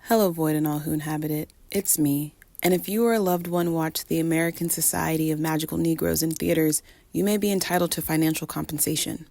Hello, void and all who inhabit it. It's me. And if you or a loved one watch the American Society of Magical Negroes in theaters, you may be entitled to financial compensation.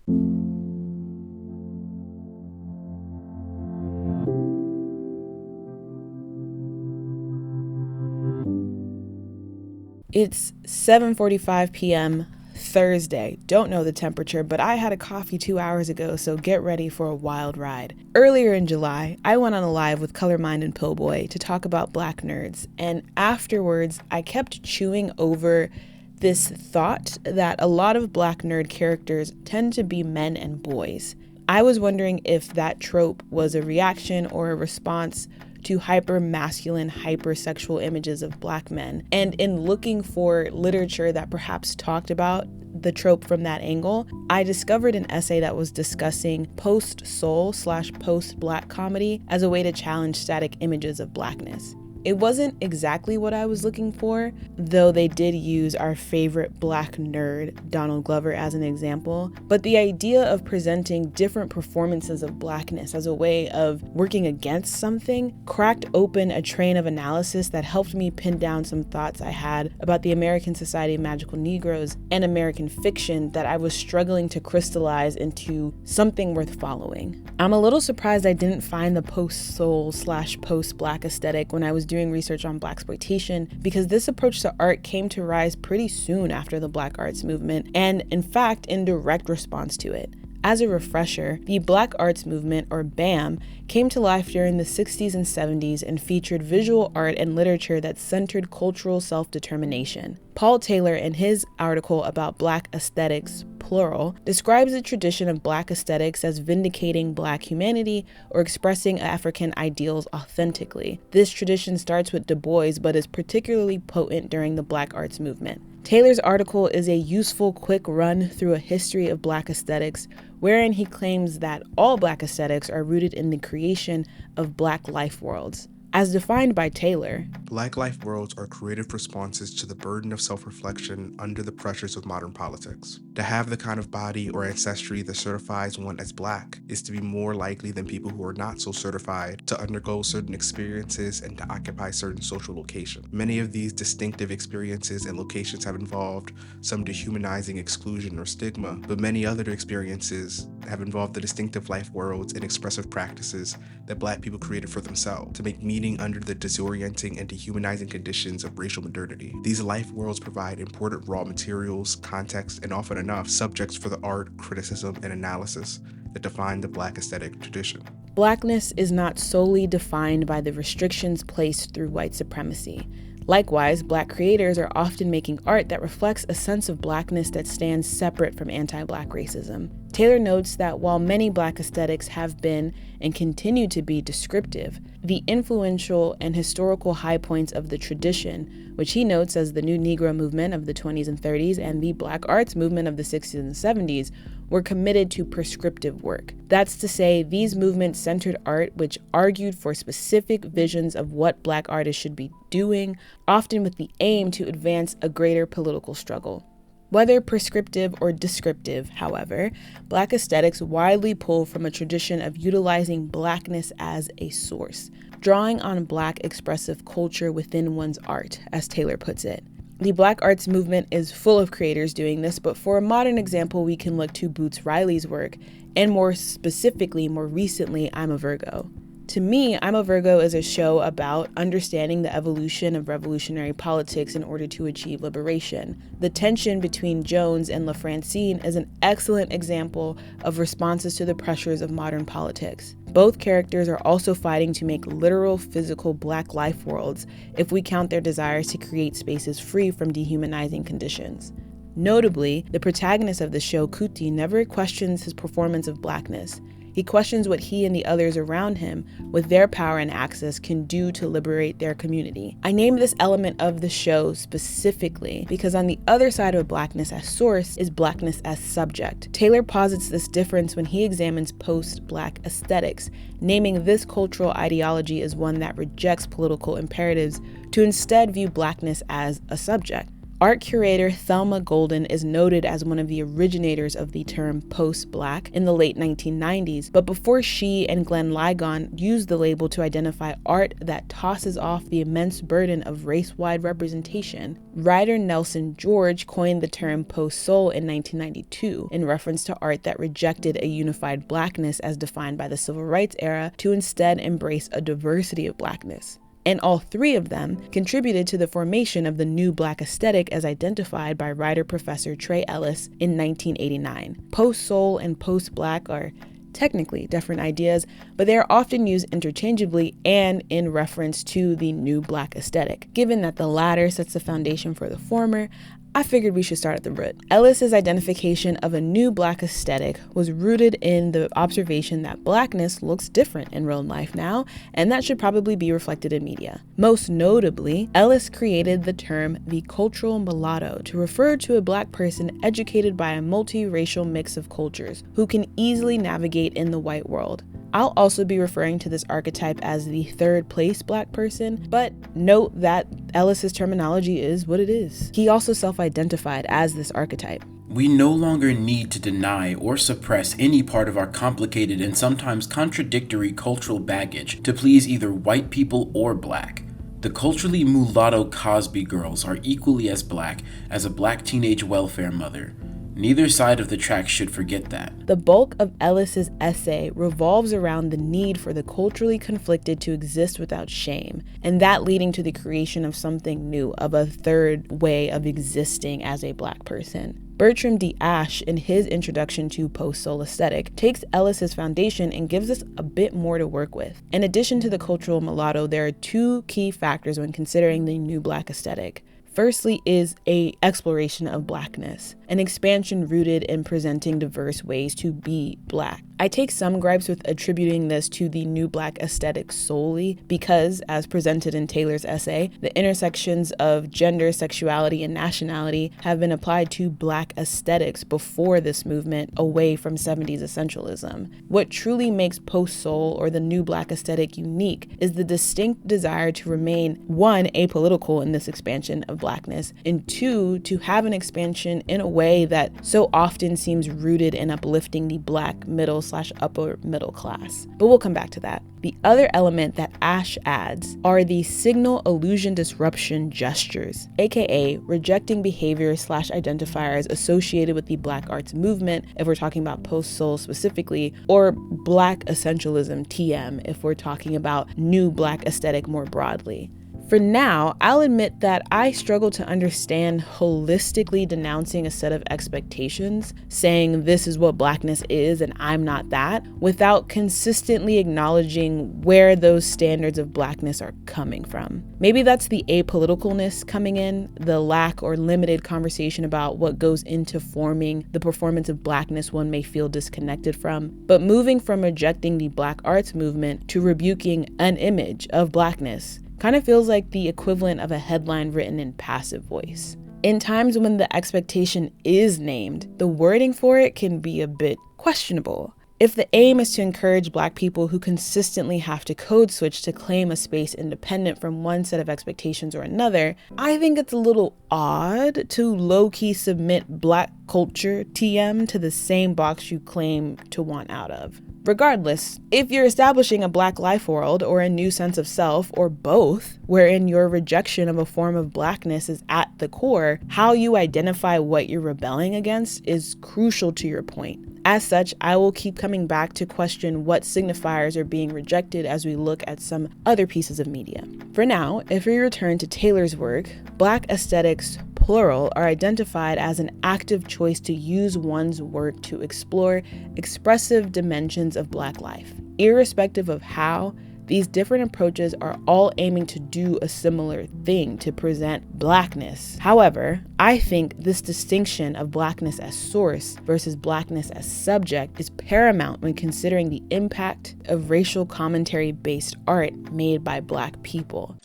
It's 7:45 p.m. Thursday. Don't know the temperature, but I had a coffee 2 hours ago, so get ready for a wild ride. Earlier in July, I went on a live with Colormind and Pillboy to talk about Black nerds, and afterwards, I kept chewing over this thought that a lot of Black nerd characters tend to be men and boys. I was wondering if that trope was a reaction or a response to hyper-masculine, hypersexual images of Black men. And in looking for literature that perhaps talked about the trope from that angle, I discovered an essay that was discussing post-soul/post-Black comedy as a way to challenge static images of Blackness. It wasn't exactly what I was looking for, though they did use our favorite Black nerd, Donald Glover, as an example. But the idea of presenting different performances of Blackness as a way of working against something cracked open a train of analysis that helped me pin down some thoughts I had about the American Society of Magical Negroes and American fiction that I was struggling to crystallize into something worth following. I'm a little surprised I didn't find the post-soul/post-Black aesthetic when I was doing research on Blaxploitation, because this approach to art came to rise pretty soon after the Black arts movement, and in fact in direct response to it. As a refresher, the Black arts movement, or BAM, came to life during the 60s and 70s and featured visual art and literature that centered cultural self-determination. Paul Taylor, in his article about Black aesthetics, plural, describes the tradition of Black aesthetics as vindicating Black humanity or expressing African ideals authentically. This tradition starts with Du Bois, but is particularly potent during the Black arts movement. Taylor's article is a useful, quick run through a history of Black aesthetics, wherein he claims that all Black aesthetics are rooted in the creation of Black life worlds. As defined by Taylor, Black life worlds are creative responses to the burden of self-reflection under the pressures of modern politics. To have the kind of body or ancestry that certifies one as Black is to be more likely than people who are not so certified to undergo certain experiences and to occupy certain social locations. Many of these distinctive experiences and locations have involved some dehumanizing exclusion or stigma, but many other experiences have involved the distinctive life worlds and expressive practices that Black people created for themselves to make meaning under the disorienting and dehumanizing conditions of racial modernity. These life worlds provide important raw materials, context, and often enough, subjects for the art, criticism, and analysis that define the Black aesthetic tradition. Blackness is not solely defined by the restrictions placed through white supremacy. Likewise, Black creators are often making art that reflects a sense of Blackness that stands separate from anti-Black racism. Taylor notes that while many Black aesthetics have been and continue to be descriptive, the influential and historical high points of the tradition, which he notes as the New Negro movement of the 20s and 30s and the Black arts movement of the 60s and 70s, were committed to prescriptive work. That's to say, these movements centered art which argued for specific visions of what Black artists should be doing, often with the aim to advance a greater political struggle. Whether prescriptive or descriptive, however, Black aesthetics widely pull from a tradition of utilizing Blackness as a source, drawing on Black expressive culture within one's art, as Taylor puts it. The Black arts movement is full of creators doing this, but for a modern example, we can look to Boots Riley's work, and more specifically, more recently, I'm a Virgo. To me, I'm a Virgo is a show about understanding the evolution of revolutionary politics in order to achieve liberation. The tension between Jones and LaFrancine is an excellent example of responses to the pressures of modern politics. Both characters are also fighting to make literal, physical Black life worlds if we count their desires to create spaces free from dehumanizing conditions. Notably, the protagonist of the show, Kuti, never questions his performance of Blackness. He questions what he and the others around him, with their power and access, can do to liberate their community. I name this element of the show specifically because on the other side of Blackness as source is Blackness as subject. Taylor posits this difference when he examines post-Black aesthetics, naming this cultural ideology as one that rejects political imperatives to instead view Blackness as a subject. Art curator Thelma Golden is noted as one of the originators of the term post-Black in the late 1990s, but before she and Glenn Ligon used the label to identify art that tosses off the immense burden of race-wide representation, writer Nelson George coined the term post-soul in 1992 in reference to art that rejected a unified Blackness as defined by the Civil Rights era to instead embrace a diversity of Blackness. And all three of them contributed to the formation of the new Black aesthetic as identified by writer-professor Trey Ellis in 1989. Post-soul and post-Black are technically different ideas, but they are often used interchangeably and in reference to the new Black aesthetic. Given that the latter sets the foundation for the former, I figured we should start at the root. Ellis's identification of a new Black aesthetic was rooted in the observation that Blackness looks different in real life now, and that should probably be reflected in media. Most notably, Ellis created the term the cultural mulatto to refer to a Black person educated by a multiracial mix of cultures who can easily navigate in the white world. I'll also be referring to this archetype as the third place Black person, but note that Ellis's terminology is what it is. He also self-identified as this archetype. We no longer need to deny or suppress any part of our complicated and sometimes contradictory cultural baggage to please either white people or Black. The culturally mulatto Cosby girls are equally as Black as a Black teenage welfare mother. Neither side of the track should forget that. The bulk of Ellis's essay revolves around the need for the culturally conflicted to exist without shame, and that leading to the creation of something new, of a third way of existing as a Black person. Bertram D. Ashe, in his introduction to post-soul aesthetic, takes Ellis's foundation and gives us a bit more to work with. In addition to the cultural mulatto, there are two key factors when considering the new Black aesthetic. Firstly is an exploration of Blackness, an expansion rooted in presenting diverse ways to be Black. I take some gripes with attributing this to the new Black aesthetic solely because, as presented in Taylor's essay, the intersections of gender, sexuality, and nationality have been applied to Black aesthetics before this movement away from 70s essentialism. What truly makes post-soul or the new Black aesthetic unique is the distinct desire to remain, one, apolitical in this expansion of Blackness, and two, to have an expansion in a way that so often seems rooted in uplifting the Black middle/upper middle class. But we'll come back to that. The other element that Ashe adds are the signal illusion disruption gestures, aka rejecting behaviors/identifiers associated with the Black arts movement if we're talking about post-soul specifically, or Black essentialism TM if we're talking about new Black aesthetic more broadly. For now, I'll admit that I struggle to understand holistically denouncing a set of expectations, saying this is what Blackness is and I'm not that, without consistently acknowledging where those standards of Blackness are coming from. Maybe that's the apoliticalness coming in, the lack or limited conversation about what goes into forming the performance of Blackness one may feel disconnected from, but moving from rejecting the Black arts movement to rebuking an image of Blackness kind of feels like the equivalent of a headline written in passive voice. In times when the expectation is named, the wording for it can be a bit questionable. If the aim is to encourage Black people who consistently have to code switch to claim a space independent from one set of expectations or another, I think it's a little odd to low-key submit Black culture TM to the same box you claim to want out of. Regardless, if you're establishing a Black life world or a new sense of self, or both, wherein your rejection of a form of Blackness is at the core, how you identify what you're rebelling against is crucial to your point. As such, I will keep coming back to question what signifiers are being rejected as we look at some other pieces of media. For now, if we return to Taylor's work, Black aesthetics, plural, are identified as an active choice to use one's work to explore expressive dimensions of Black life. Irrespective of how, these different approaches are all aiming to do a similar thing, to present Blackness. However, I think this distinction of Blackness as source versus Blackness as subject is paramount when considering the impact of racial commentary-based art made by Black people.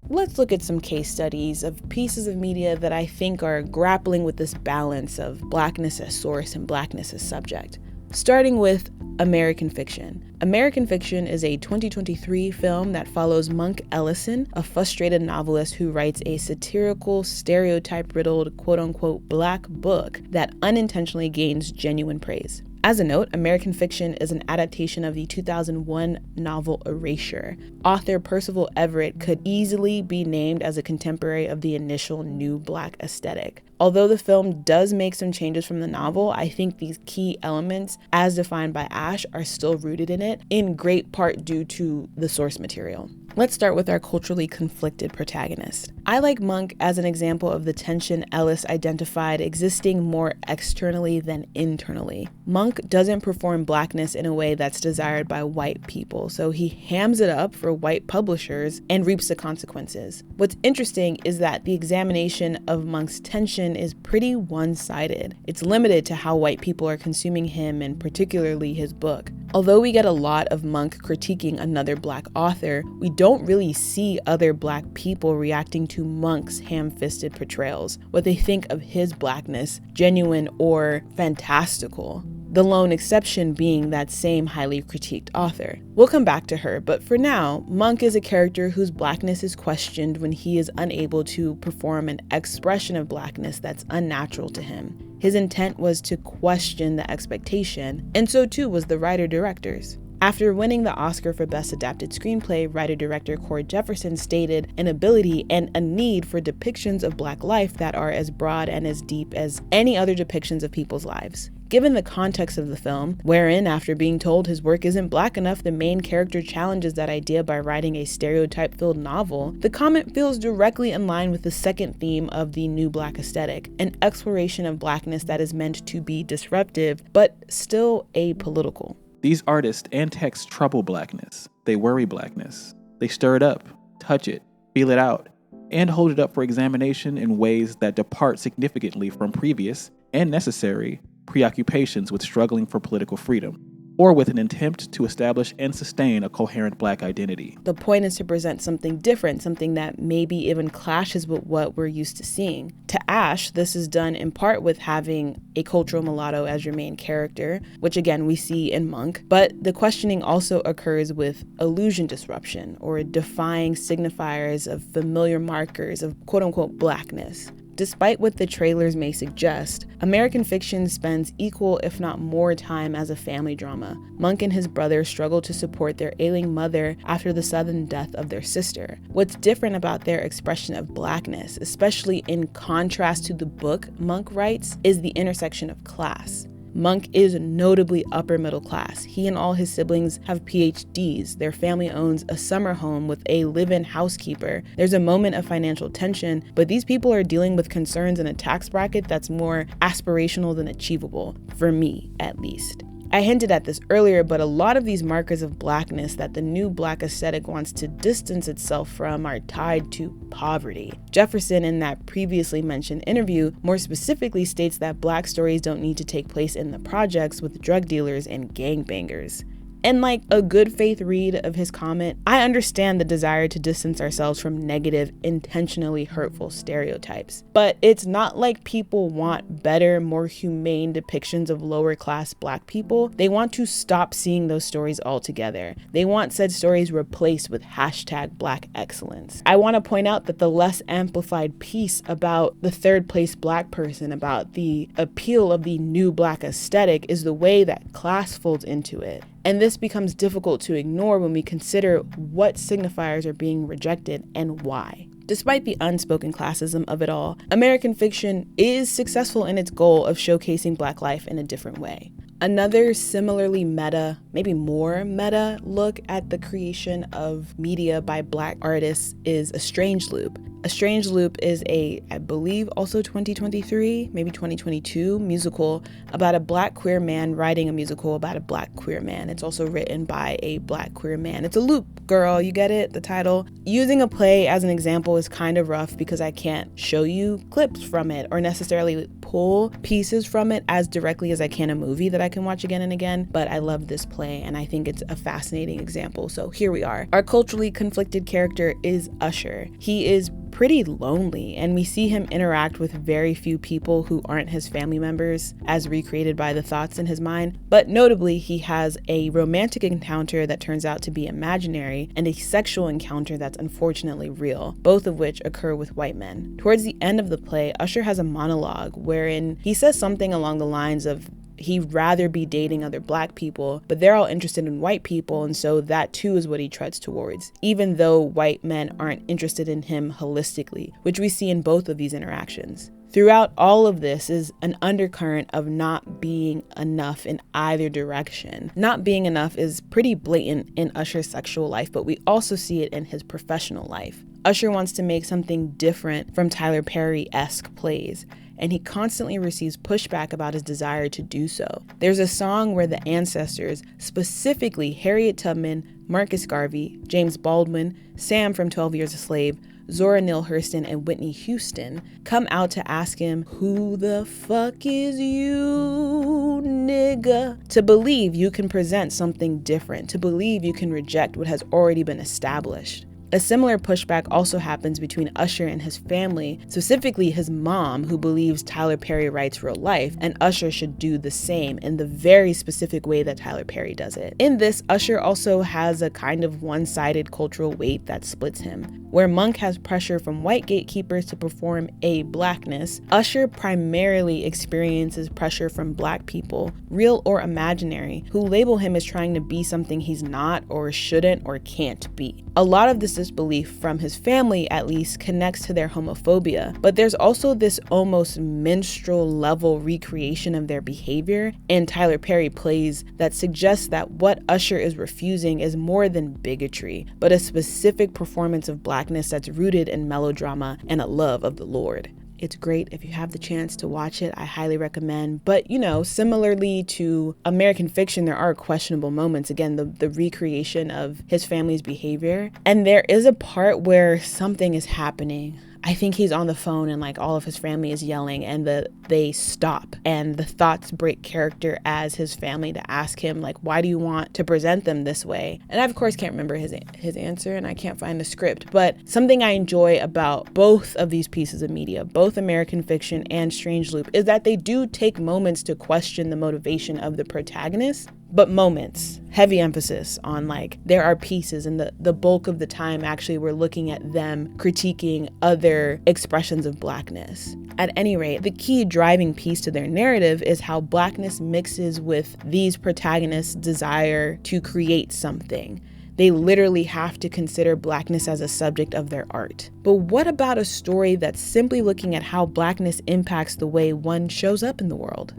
Let's look at some case studies of pieces of media that I think are grappling with this balance of Blackness as source and Blackness as subject. starting with American Fiction. American Fiction is a 2023 film that follows Monk Ellison, a frustrated novelist who writes a satirical, stereotype-riddled, quote-unquote, black book that unintentionally gains genuine praise. As a note, American Fiction is an adaptation of the 2001 novel Erasure. Author Percival Everett could easily be named as a contemporary of the initial New Black aesthetic. Although the film does make some changes from the novel, I think these key elements, as defined by Ash, are still rooted in it, in great part due to the source material. Let's start with our culturally conflicted protagonist. I like Monk as an example of the tension Ellis identified existing more externally than internally. Monk doesn't perform blackness in a way that's desired by white people, so he hams it up for white publishers and reaps the consequences. What's interesting is that the examination of Monk's tension is pretty one-sided. It's limited to how white people are consuming him and particularly his book. Although we get a lot of Monk critiquing another black author, we don't really see other black people reacting to Monk's ham-fisted portrayals, what they think of his blackness, genuine or fantastical. The lone exception being that same highly critiqued author. We'll come back to her, but for now, Monk is a character whose blackness is questioned when he is unable to perform an expression of blackness that's unnatural to him. His intent was to question the expectation, and so too was the writer-director's. After winning the Oscar for Best Adapted Screenplay, writer-director Cord Jefferson stated an ability and a need for depictions of Black life that are as broad and as deep as any other depictions of people's lives. Given the context of the film, wherein after being told his work isn't black enough, the main character challenges that idea by writing a stereotype-filled novel, the comment feels directly in line with the second theme of the New Black aesthetic, an exploration of blackness that is meant to be disruptive, but still apolitical. These artists and texts trouble blackness. They worry blackness. They stir it up, touch it, feel it out, and hold it up for examination in ways that depart significantly from previous and necessary preoccupations with struggling for political freedom, or with an attempt to establish and sustain a coherent black identity. The point is to present something different, something that maybe even clashes with what we're used to seeing. To Ash, this is done in part with having a cultural mulatto as your main character, which again we see in Monk, but the questioning also occurs with illusion disruption, or defying signifiers of familiar markers of quote-unquote blackness. Despite what the trailers may suggest, American Fiction spends equal, if not more, time as a family drama. Monk and his brother struggle to support their ailing mother after the sudden death of their sister. What's different about their expression of blackness, especially in contrast to the book Monk writes, is the intersection of class. Monk is notably upper middle class. He and all his siblings have PhDs. Their family owns a summer home with a live-in housekeeper. There's a moment of financial tension, but these people are dealing with concerns in a tax bracket that's more aspirational than achievable, for me at least. I hinted at this earlier, but a lot of these markers of blackness that the New Black aesthetic wants to distance itself from are tied to poverty. Jefferson, in that previously mentioned interview, more specifically states that black stories don't need to take place in the projects with drug dealers and gangbangers. And like a good faith read of his comment, I understand the desire to distance ourselves from negative, intentionally hurtful stereotypes. But it's not like people want better, more humane depictions of lower class black people. They want to stop seeing those stories altogether. They want said stories replaced with #Black excellence. I want to point out that the less amplified piece about the third place black person, about the appeal of the New Black aesthetic, is the way that class folds into it. And this becomes difficult to ignore when we consider what signifiers are being rejected and why. Despite the unspoken classism of it all, American Fiction is successful in its goal of showcasing Black life in a different way. Another similarly meta, maybe more meta, look at the creation of media by Black artists is A Strange Loop. A Strange Loop is a, I believe, also 2023, maybe 2022 musical about a Black queer man writing a musical about a Black queer man. It's also written by a Black queer man. It's a loop, girl, you get it, the title. Using a play as an example is kind of rough because I can't show you clips from it or necessarily pull pieces from it as directly as I can a movie that I can watch again and again, but I love this play and I think it's a fascinating example. So here we are. Our culturally conflicted character is Usher. He is pretty lonely, and we see him interact with very few people who aren't his family members as recreated by the thoughts in his mind. But notably, he has a romantic encounter that turns out to be imaginary and a sexual encounter that's unfortunately real, both of which occur with white men. Towards the end of the play, Usher has a monologue wherein he says something along the lines of he'd rather be dating other black people, but they're all interested in white people, and so that too is what he treads towards, even though white men aren't interested in him holistically, which we see in both of these interactions. Throughout all of this is an undercurrent of not being enough in either direction. Not being enough is pretty blatant in Usher's sexual life, but we also see it in his professional life. Usher wants to make something different from Tyler Perry-esque plays, and he constantly receives pushback about his desire to do so. There's a song where the ancestors, specifically Harriet Tubman, Marcus Garvey, James Baldwin, Sam from 12 Years a Slave, Zora Neale Hurston, and Whitney Houston, come out to ask him, "Who the fuck is you, nigga?" To believe you can present something different, to believe you can reject what has already been established. A similar pushback also happens between Usher and his family, specifically his mom, who believes Tyler Perry writes real life, and Usher should do the same in the very specific way that Tyler Perry does it. In this, Usher also has a kind of one-sided cultural weight that splits him. Where Monk has pressure from white gatekeepers to perform a blackness, Usher primarily experiences pressure from black people, real or imaginary, who label him as trying to be something he's not or shouldn't or can't be. A lot of this disbelief from his family, at least, connects to their homophobia, but there's also this almost minstrel level recreation of their behavior in Tyler Perry plays that suggests that what Usher is refusing is more than bigotry, but a specific performance of blackness that's rooted in melodrama and a love of the Lord. It's great. If you have the chance to watch it, I highly recommend. But, similarly to American Fiction, there are questionable moments. Again, the recreation of his family's behavior. And there is a part where something is happening. I think he's on the phone and all of his family is yelling, and they stop, and the thoughts break character as his family to ask him why do you want to present them this way? And I of course can't remember his answer, and I can't find the script, but something I enjoy about both of these pieces of media, both American Fiction and Strange Loop, is that they do take moments to question the motivation of the protagonist. But moments, heavy emphasis on there are pieces, and the bulk of the time actually we're looking at them critiquing other expressions of blackness. At any rate, the key driving piece to their narrative is how blackness mixes with these protagonists' desire to create something. They literally have to consider blackness as a subject of their art. But what about a story that's simply looking at how blackness impacts the way one shows up in the world?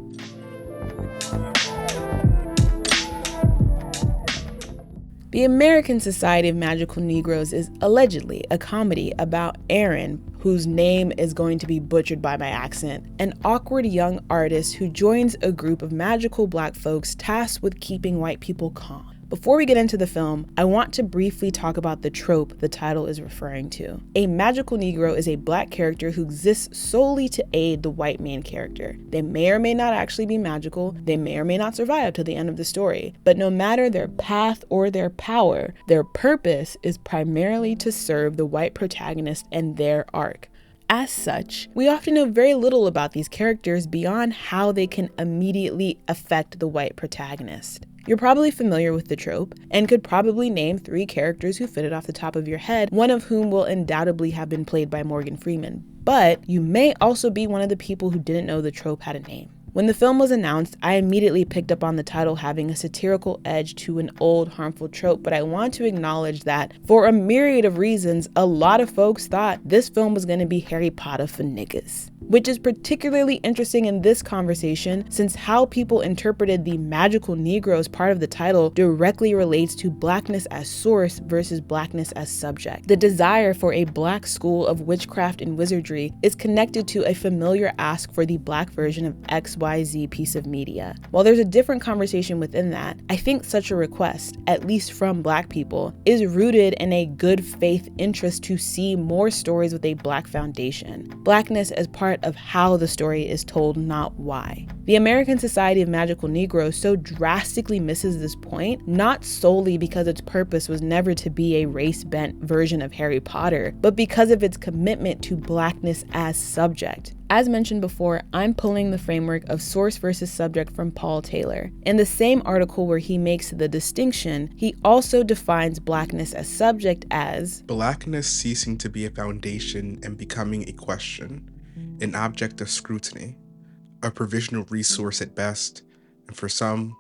The American Society of Magical Negroes is allegedly a comedy about Aaron, whose name is going to be butchered by my accent, an awkward young artist who joins a group of magical black folks tasked with keeping white people calm. Before we get into the film, I want to briefly talk about the trope the title is referring to. A magical Negro is a black character who exists solely to aid the white main character. They may or may not actually be magical, they may or may not survive to the end of the story, but no matter their path or their power, their purpose is primarily to serve the white protagonist and their arc. As such, we often know very little about these characters beyond how they can immediately affect the white protagonist. You're probably familiar with the trope and could probably name 3 characters who fit it off the top of your head, one of whom will undoubtedly have been played by Morgan Freeman. But you may also be one of the people who didn't know the trope had a name. When the film was announced, I immediately picked up on the title having a satirical edge to an old, harmful trope, but I want to acknowledge that for a myriad of reasons, a lot of folks thought this film was going to be Harry Potter for niggas. Which is particularly interesting in this conversation since how people interpreted the magical Negroes part of the title directly relates to blackness as source versus blackness as subject. The desire for a black school of witchcraft and wizardry is connected to a familiar ask for the black version of XYZ piece of media. While there's a different conversation within that, I think such a request, at least from black people, is rooted in a good faith interest to see more stories with a black foundation. Blackness as part of how the story is told, not why. The American Society of Magical Negroes so drastically misses this point, not solely because its purpose was never to be a race-bent version of Harry Potter, but because of its commitment to Blackness as subject. As mentioned before, I'm pulling the framework of source versus subject from Paul Taylor. In the same article where he makes the distinction, he also defines Blackness as subject as Blackness ceasing to be a foundation and becoming a question, an object of scrutiny, a provisional resource at best, and for some,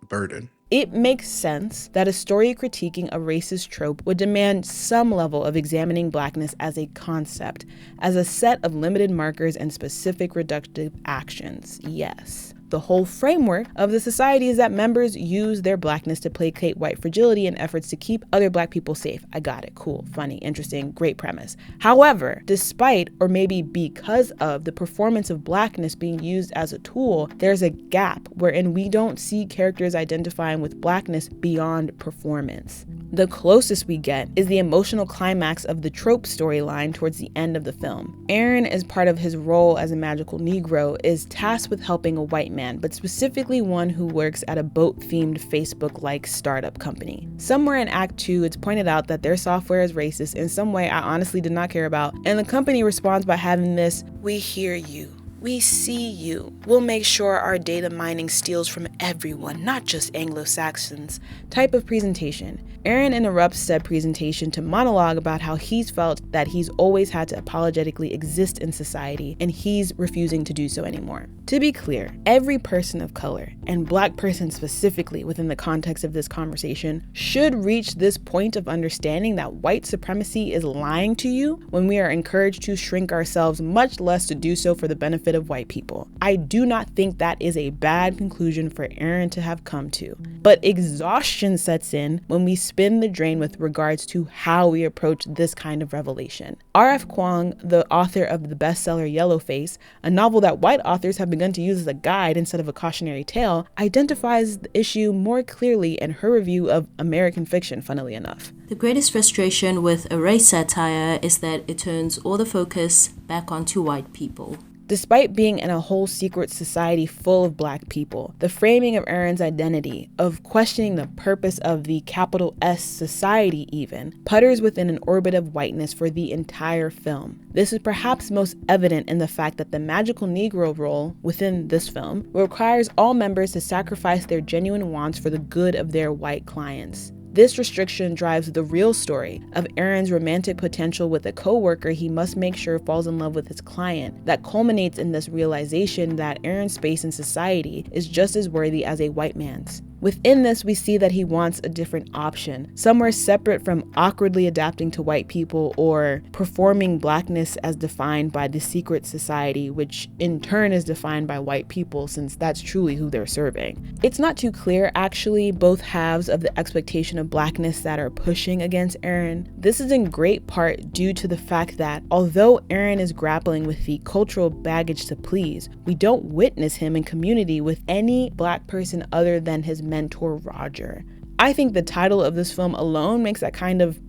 burden. It makes sense that a story critiquing a racist trope would demand some level of examining Blackness as a concept, as a set of limited markers and specific reductive actions, yes. The whole framework of the society is that members use their Blackness to placate white fragility in efforts to keep other Black people safe. I got it. Cool, funny, interesting, great premise. However, despite or maybe because of the performance of Blackness being used as a tool, there's a gap wherein we don't see characters identifying with Blackness beyond performance. The closest we get is the emotional climax of the trope storyline towards the end of the film. Aaron, as part of his role as a magical Negro, is tasked with helping a white man, but specifically one who works at a boat-themed Facebook-like startup company. Somewhere in Act 2, it's pointed out that their software is racist in some way I honestly did not care about, and the company responds by having this, "We hear you. We see you. We'll make sure our data mining steals from everyone, not just Anglo-Saxons," type of presentation. Aaron interrupts said presentation to monologue about how he's felt that he's always had to apologetically exist in society, and he's refusing to do so anymore. To be clear, every person of color, and Black person specifically within the context of this conversation, should reach this point of understanding that white supremacy is lying to you when we are encouraged to shrink ourselves, much less to do so for the benefit of white people. I do not think that is a bad conclusion for Aaron to have come to. But exhaustion sets in when we spin the drain with regards to how we approach this kind of revelation. R.F. Kuang, the author of the bestseller Yellowface, a novel that white authors have begun to use as a guide instead of a cautionary tale, identifies the issue more clearly in her review of American fiction, funnily enough. The greatest frustration with a race satire is that it turns all the focus back onto white people. Despite being in a whole secret society full of Black people, the framing of Aaron's identity, of questioning the purpose of the capital S society even, putters within an orbit of whiteness for the entire film. This is perhaps most evident in the fact that the magical Negro role within this film requires all members to sacrifice their genuine wants for the good of their white clients. This restriction drives the real story of Aaron's romantic potential with a co-worker he must make sure falls in love with his client, that culminates in this realization that Aaron's space in society is just as worthy as a white man's. Within this, we see that he wants a different option, somewhere separate from awkwardly adapting to white people or performing Blackness as defined by the secret society, which in turn is defined by white people, since that's truly who they're serving. It's not too clear, actually, both halves of the expectation of Blackness that are pushing against Aaron. This is in great part due to the fact that although Aaron is grappling with the cultural baggage to please, we don't witness him in community with any Black person other than his mentor Roger. I think the title of this film alone makes that kind of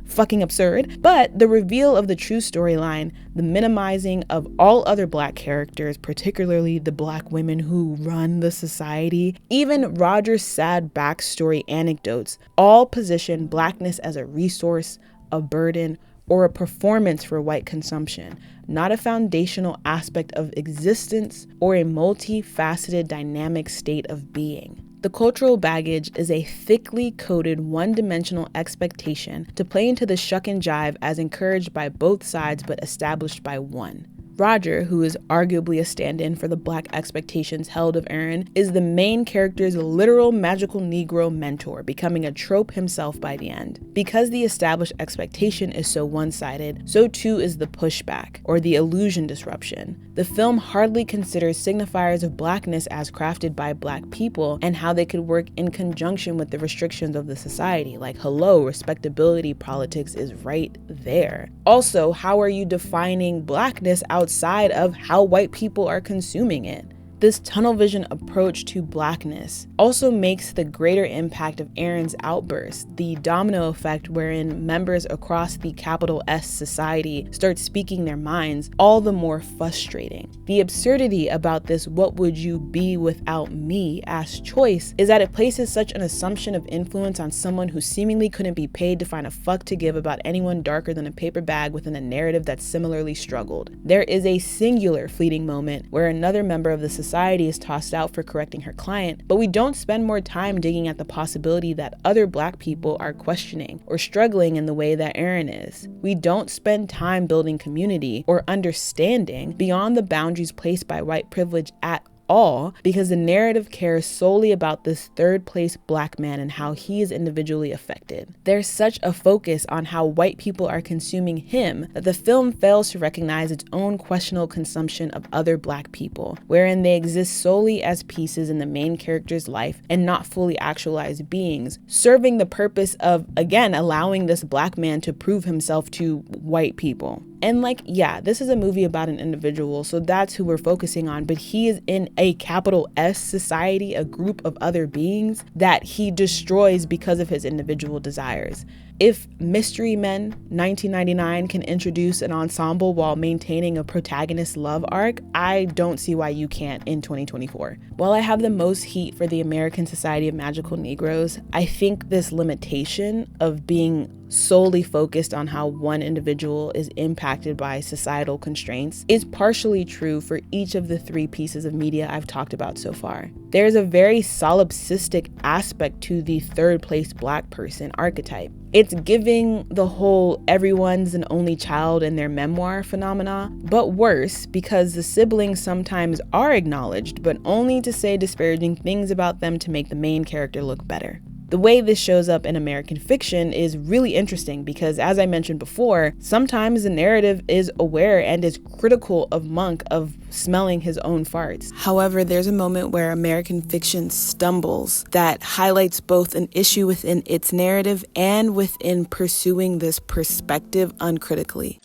fucking absurd, but the reveal of the true storyline, the minimizing of all other Black characters, particularly the Black women who run the society, even Roger's sad backstory anecdotes, all position Blackness as a resource, a burden, or a performance for white consumption, not a foundational aspect of existence or a multifaceted dynamic state of being. The cultural baggage is a thickly coated one-dimensional expectation to play into the shuck and jive as encouraged by both sides but established by one. Roger, who is arguably a stand-in for the Black expectations held of Aaron, is the main character's literal magical Negro mentor, becoming a trope himself by the end. Because the established expectation is so one-sided, so too is the pushback, or the illusion disruption. The film hardly considers signifiers of Blackness as crafted by Black people and how they could work in conjunction with the restrictions of the society, like hello, respectability politics is right there. Also, how are you defining Blackness outside of how white people are consuming it? This tunnel vision approach to blackness also makes the greater impact of Aaron's outburst, the domino effect wherein members across the capital S society start speaking their minds, all the more frustrating. The absurdity about this "what would you be without me" as choice is that it places such an assumption of influence on someone who seemingly couldn't be paid to find a fuck to give about anyone darker than a paper bag within a narrative that similarly struggled. There is a singular fleeting moment where another member of the society is tossed out for correcting her client, but we don't spend more time digging at the possibility that other Black people are questioning or struggling in the way that Aaron is. We don't spend time building community or understanding beyond the boundaries placed by white privilege at all, because the narrative cares solely about this third place Black man and how he is individually affected. There's such a focus on how white people are consuming him that the film fails to recognize its own questionable consumption of other Black people, wherein they exist solely as pieces in the main character's life and not fully actualized beings, serving the purpose of, again, allowing this Black man to prove himself to white people. And yeah, this is a movie about an individual, so that's who we're focusing on, but he is in a capital S society, a group of other beings that he destroys because of his individual desires. If Mystery Men 1999 can introduce an ensemble while maintaining a protagonist love arc, I don't see why you can't in 2024. While I have the most heat for the American Society of Magical Negroes, I think this limitation of being solely focused on how one individual is impacted by societal constraints is partially true for each of the three pieces of media I've talked about so far. There's a very solipsistic aspect to the third place Black person archetype. It's giving the whole everyone's an only child in their memoir phenomena, but worse, because the siblings sometimes are acknowledged, but only to say disparaging things about them to make the main character look better. The way this shows up in American fiction is really interesting because, as I mentioned before, sometimes the narrative is aware and is critical of Monk of smelling his own farts. However, there's a moment where American fiction stumbles that highlights both an issue within its narrative and within pursuing this perspective uncritically.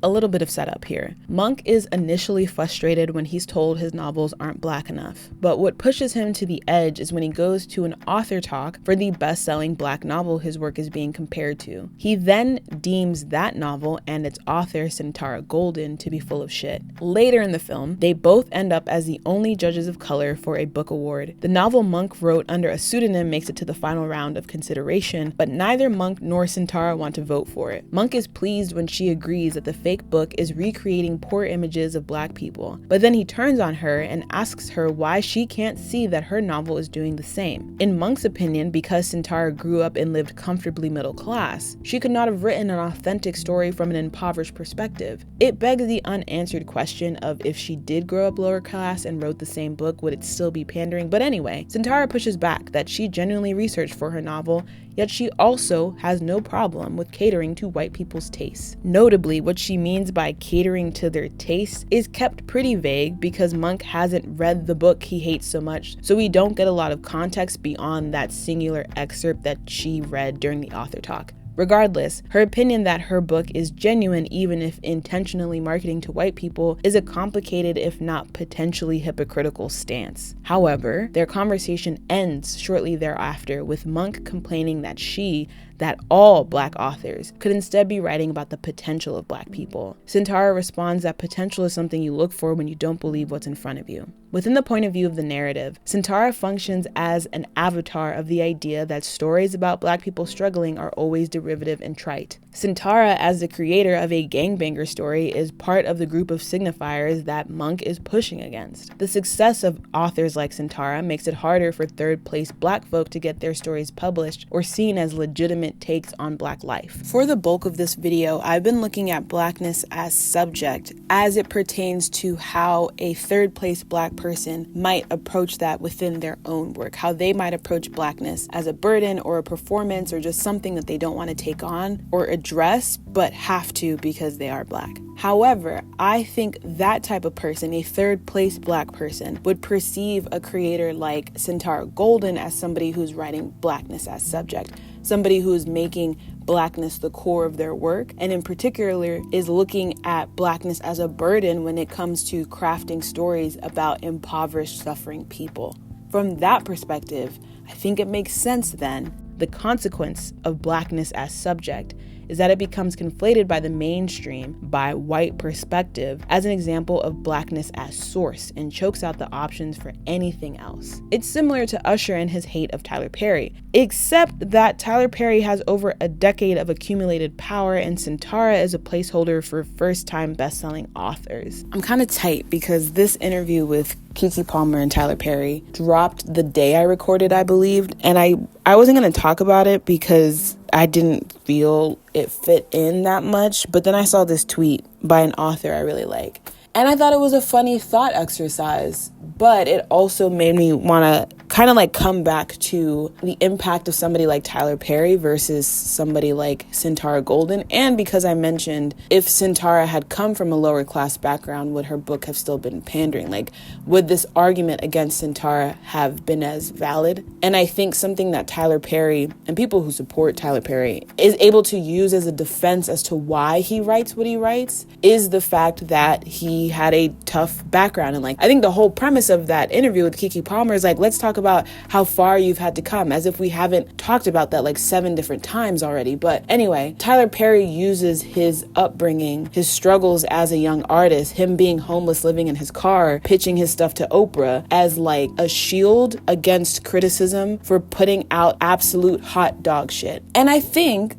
A little bit of setup here. Monk is initially frustrated when he's told his novels aren't Black enough, but what pushes him to the edge is when he goes to an author talk for the best-selling Black novel his work is being compared to. He then deems that novel and its author, Sintara Golden, to be full of shit. Later in the film, they both end up as the only judges of color for a book award. The novel Monk wrote under a pseudonym makes it to the final round of consideration, but neither Monk nor Sintara want to vote for it. Monk is pleased when she agrees that the fake book is recreating poor images of Black people, but then he turns on her and asks her why she can't see that her novel is doing the same. In Monk's opinion, because Sintara grew up and lived comfortably middle class, she could not have written an authentic story from an impoverished perspective. It begs the unanswered question of if she did grow up lower class and wrote the same book, would it still be pandering? But anyway, Sintara pushes back that she genuinely researched for her novel, yet she also has no problem with catering to white people's tastes. Notably, what she means by catering to their tastes is kept pretty vague because Monk hasn't read the book he hates so much, so we don't get a lot of context beyond that singular excerpt that she read during the author talk. Regardless, her opinion that her book is genuine, even if intentionally marketing to white people, is a complicated, if not potentially hypocritical stance. However, their conversation ends shortly thereafter with Monk complaining that all Black authors could instead be writing about the potential of Black people. Sintara responds that potential is something you look for when you don't believe what's in front of you. Within the point of view of the narrative, Sintara functions as an avatar of the idea that stories about Black people struggling are always derivative and trite. Sintara, as the creator of a gangbanger story, is part of the group of signifiers that Monk is pushing against. The success of authors like Sintara makes it harder for third-place Black folk to get their stories published or seen as legitimate takes on Black life. For the bulk of this video, I've been looking at Blackness as subject as it pertains to how a third-place Black person might approach that within their own work, how they might approach Blackness as a burden or a performance or just something that they don't want to take on or address but have to because they are Black. However, I think that type of person, a third-place Black person, would perceive a creator like Sintara Golden as somebody who's writing Blackness as subject. somebody who is making Blackness the core of their work, and in particular is looking at Blackness as a burden when it comes to crafting stories about impoverished, suffering people. From that perspective, I think it makes sense then. The consequence of Blackness as subject is that it becomes conflated by the mainstream, by white perspective, as an example of Blackness as source, and chokes out the options for anything else. It's similar to Usher and his hate of Tyler Perry, except that Tyler Perry has over a decade of accumulated power and Sentara is a placeholder for first-time best-selling authors. I'm kind of tight because this interview with Keke Palmer and Tyler Perry dropped the day I recorded, I believed, and I wasn't going to talk about it because I didn't feel it fit in that much, but then I saw this tweet by an author I really like, and I thought it was a funny thought exercise, but it also made me want to kind of like come back to the impact of somebody like Tyler Perry versus somebody like Sentara Golden. And because I mentioned if Sentara had come from a lower class background, would her book have still been pandering? Like, would this argument against Sentara have been as valid? And I think something that Tyler Perry and people who support Tyler Perry is able to use as a defense as to why he writes what he writes is the fact that he had a tough background. And like, I think the whole premise of that interview with Keke Palmer is like, let's talk about how far you've had to come, as if we haven't talked about that like 7 different times already. But anyway, Tyler Perry uses his upbringing, his struggles as a young artist, him being homeless, living in his car, pitching his stuff to Oprah as like a shield against criticism for putting out absolute hot dog shit. And I think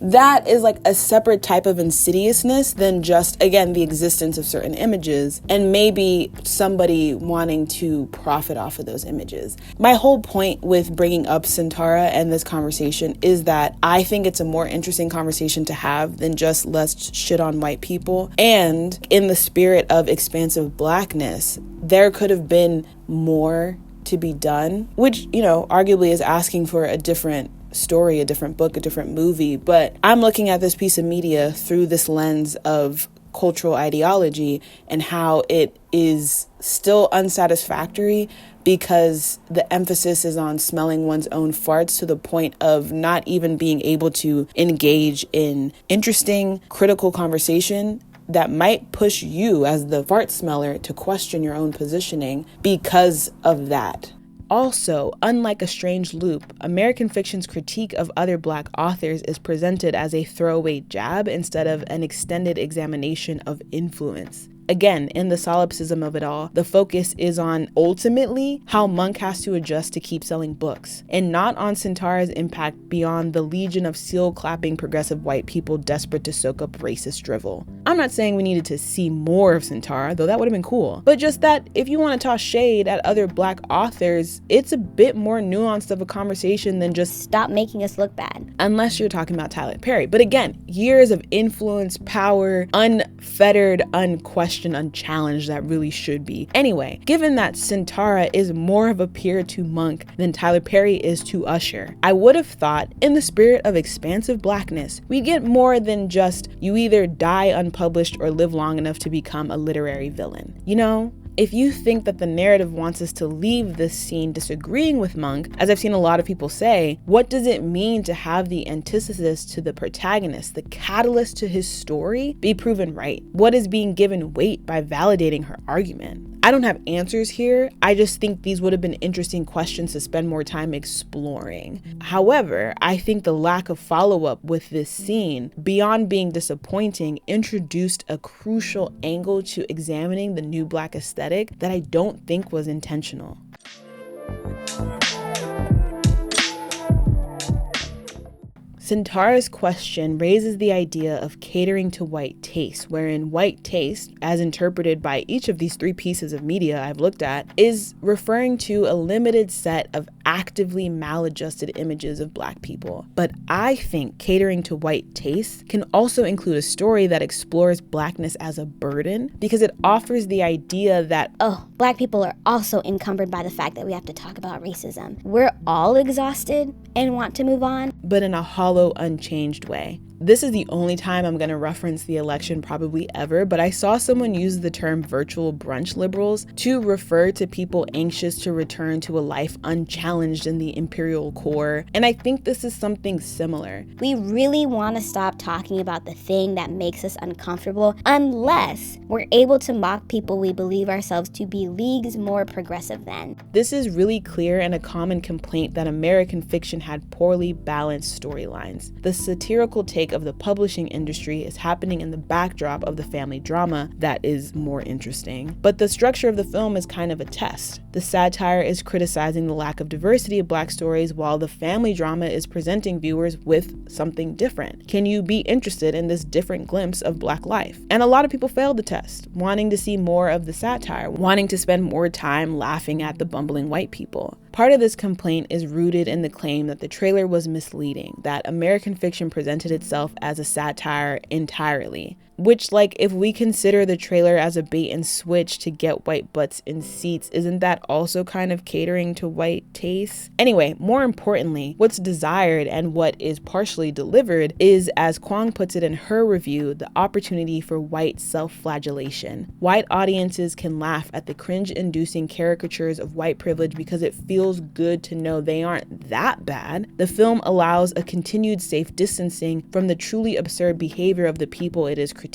that is like a separate type of insidiousness than just, again, the existence of certain images and maybe somebody wanting to profit off of those images. My whole point with bringing up Sentara and this conversation is that I think it's a more interesting conversation to have than just let's shit on white people. And in the spirit of expansive Blackness, there could have been more to be done, which, you know, arguably is asking for a different story, a different book, a different movie. But I'm looking at this piece of media through this lens of cultural ideology and how it is still unsatisfactory because the emphasis is on smelling one's own farts to the point of not even being able to engage in interesting, critical conversation that might push you as the fart smeller to question your own positioning because of that. Also, unlike A Strange Loop, American fiction's critique of other Black authors is presented as a throwaway jab instead of an extended examination of influence. Again, in the solipsism of it all, the focus is on ultimately how Monk has to adjust to keep selling books, and not on Sentara's impact beyond the legion of seal-clapping progressive white people desperate to soak up racist drivel. I'm not saying we needed to see more of Sentara, though that would have been cool, but just that if you want to toss shade at other Black authors, it's a bit more nuanced of a conversation than just stop making us look bad. Unless you're talking about Tyler Perry. But again, years of influence, power, unfettered, unquestioned, unchallenged that really should be. Anyway, given that Sentara is more of a peer to Monk than Tyler Perry is to Usher, I would have thought, in the spirit of expansive Blackness, we'd get more than just you either die unpublished or live long enough to become a literary villain. You know? If you think that the narrative wants us to leave this scene disagreeing with Monk, as I've seen a lot of people say, what does it mean to have the antithesis to the protagonist, the catalyst to his story, be proven right? What is being given weight by validating her argument? I don't have answers here. I just think these would have been interesting questions to spend more time exploring. However, I think the lack of follow-up with this scene, beyond being disappointing, introduced a crucial angle to examining the new Black aesthetic that I don't think was intentional. Sentara's question raises the idea of catering to white taste, wherein white taste, as interpreted by each of these 3 pieces of media I've looked at, is referring to a limited set of actively maladjusted images of Black people. But I think catering to white taste can also include a story that explores Blackness as a burden, because it offers the idea that, oh, Black people are also encumbered by the fact that we have to talk about racism. We're all exhausted and want to move on, but in a hollow, unchanged way. This is the only time I'm going to reference the election probably ever, but I saw someone use the term virtual brunch liberals to refer to people anxious to return to a life unchallenged in the imperial core, and I think this is something similar. We really want to stop talking about the thing that makes us uncomfortable unless we're able to mock people we believe ourselves to be leagues more progressive than. This is really clear and a common complaint that American fiction had poorly balanced storylines. The satirical take of the publishing industry is happening in the backdrop of the family drama that is more interesting. But the structure of the film is kind of a test. The satire is criticizing the lack of diversity of Black stories, while the family drama is presenting viewers with something different. Can you be interested in this different glimpse of Black life? And a lot of people failed the test, wanting to see more of the satire, wanting to spend more time laughing at the bumbling white people. Part of this complaint is rooted in the claim that the trailer was misleading, that American fiction presented itself as a satire entirely. Which, like, if we consider the trailer as a bait and switch to get white butts in seats, isn't that also kind of catering to white tastes? Anyway, more importantly, what's desired and what is partially delivered is, as Kwong puts it in her review, the opportunity for white self-flagellation. White audiences can laugh at the cringe-inducing caricatures of white privilege because it feels good to know they aren't that bad. The film allows a continued safe distancing from the truly absurd behavior of the people it is critiquing.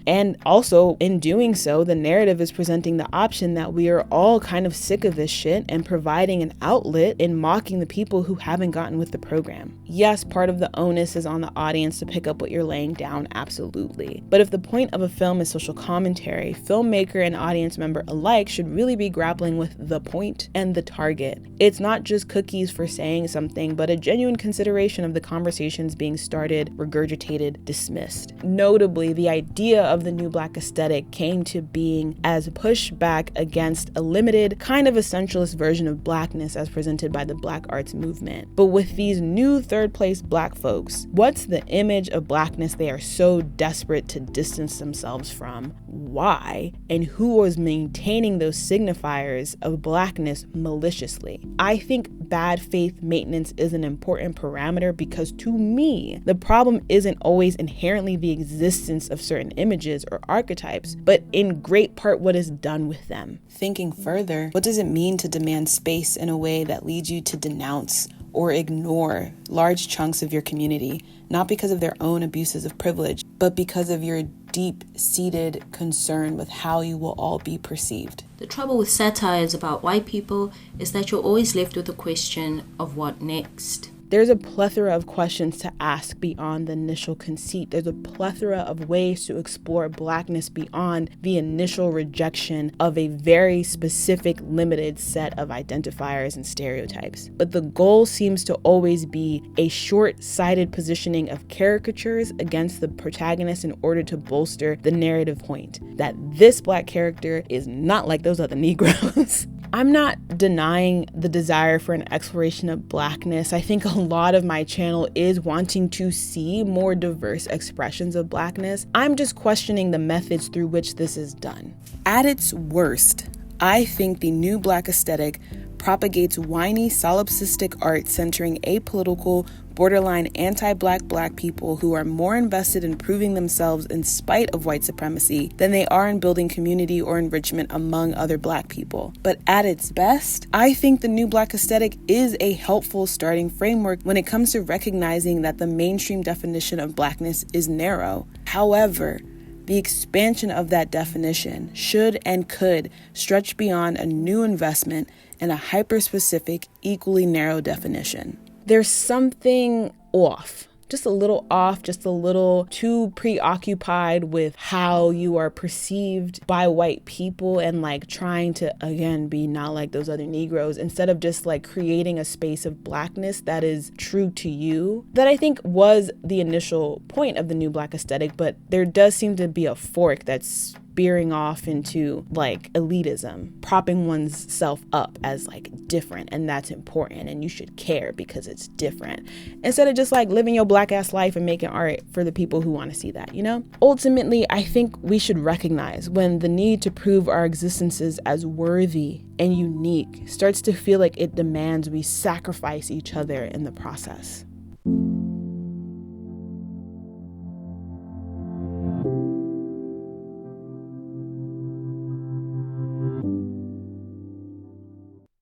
And also, in doing so, the narrative is presenting the option that we are all kind of sick of this shit and providing an outlet in mocking the people who haven't gotten with the program. Yes, part of the onus is on the audience to pick up what you're laying down, absolutely. But if the point of a film is social commentary, filmmaker and audience member alike should really be grappling with the point and the target. It's not just cookies for saying something, but a genuine consideration of the conversations being started, regurgitated, dismissed. Notably, the idea of the new Black aesthetic came to being as pushback against a limited, kind of essentialist version of Blackness as presented by the Black arts movement. But with these new third-place Black folks, what's the image of Blackness they are so desperate to distance themselves from? Why? And who was maintaining those signifiers of Blackness maliciously? I think bad faith maintenance is an important parameter because, to me, the problem isn't always inherently the existence of certain images or archetypes, but in great part what is done with them. Thinking further, what does it mean to demand space in a way that leads you to denounce or ignore large chunks of your community, not because of their own abuses of privilege, but because of your deep-seated concern with how you will all be perceived? The trouble with satires about white people is that you're always left with the question of what next. There's a plethora of questions to ask beyond the initial conceit. There's a plethora of ways to explore Blackness beyond the initial rejection of a very specific, limited set of identifiers and stereotypes. But the goal seems to always be a short-sighted positioning of caricatures against the protagonist in order to bolster the narrative point that this Black character is not like those other Negroes. I'm not denying the desire for an exploration of Blackness. I think a lot of my channel is wanting to see more diverse expressions of Blackness. I'm just questioning the methods through which this is done. At its worst, I think the new Black aesthetic propagates whiny, solipsistic art centering apolitical, borderline anti-Black Black people who are more invested in proving themselves in spite of white supremacy than they are in building community or enrichment among other Black people. But at its best, I think the new Black aesthetic is a helpful starting framework when it comes to recognizing that the mainstream definition of Blackness is narrow. However, the expansion of that definition should and could stretch beyond a new investment in a hyper-specific, equally narrow definition. There's something off, just a little too preoccupied with how you are perceived by white people and like trying to, again, be not like those other Negroes instead of just like creating a space of Blackness that is true to you. That I think was the initial point of the new Black aesthetic, but there does seem to be a fork that's veering off into like elitism, propping one's self up as like different, and that's important and you should care because it's different, instead of just like living your Black ass life and making art for the people who want to see that, you know? Ultimately, I think we should recognize when the need to prove our existences as worthy and unique starts to feel like it demands we sacrifice each other in the process.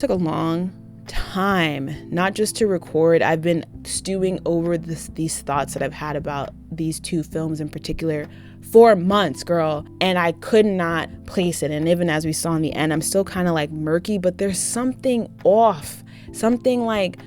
took a long time, not just to record. I've been stewing over these thoughts that I've had about these two films in particular for months, girl, and I could not place it. And even as we saw in the end, I'm still kind of like murky, but there's something off, something like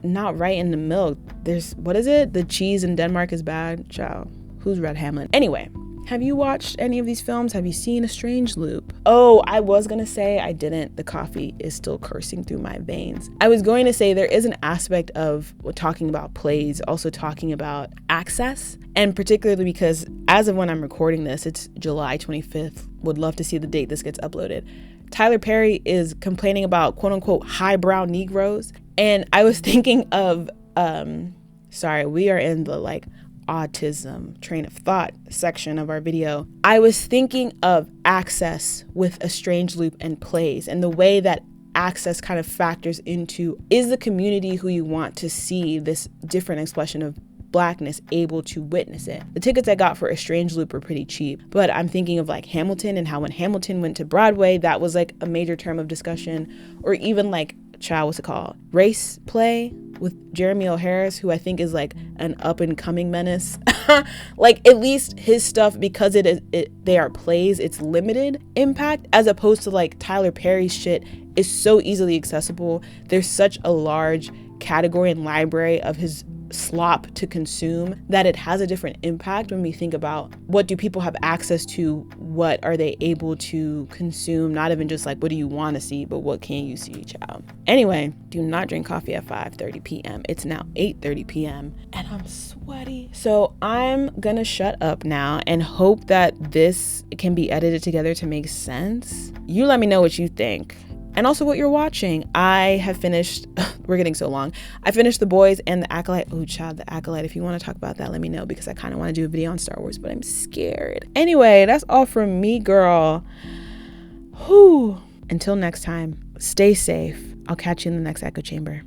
not right in the milk. There's, what is it? The cheese in Denmark is bad. Ciao. Who's read Hamlet? Anyway, have you watched any of these films? Have you seen A Strange Loop? Oh, I was gonna say I didn't. The coffee is still coursing through my veins. I was going to say there is an aspect of talking about plays, also talking about access, and particularly because as of when I'm recording this, it's July 25th. Would love to see the date this gets uploaded. Tyler Perry is complaining about quote unquote highbrow Negroes. And I was thinking of, sorry, we are in the like autism train of thought section of our video. I was thinking of access with A Strange Loop and plays, and the way that access kind of factors into, is the community who you want to see this different expression of Blackness able to witness it. The tickets I got for A Strange Loop were pretty cheap, but I'm thinking of like Hamilton, and how when Hamilton went to Broadway, that was like a major term of discussion. Or even like, what's it called? Race play with Jeremy O'Harris, who I think is like an up and coming menace. Like at least his stuff, because they are plays, it's limited impact, as opposed to like Tyler Perry's shit is so easily accessible. There's such a large category and library of his slop to consume that it has a different impact when we think about what do people have access to, what are they able to consume, not even just like what do you want to see, but what can you see, child. Anyway, do not drink coffee at 5:30 p.m. It's now 8:30 p.m. and I'm sweaty. So I'm gonna shut up now and hope that this can be edited together to make sense. You let me know what you think. And also what you're watching. I have finished, we're getting so long. I finished The Boys and The Acolyte. Oh, child, The Acolyte. If you want to talk about that, let me know, because I kind of want to do a video on Star Wars, but I'm scared. Anyway, that's all from me, girl. Whew. Until next time, stay safe. I'll catch you in the next echo chamber.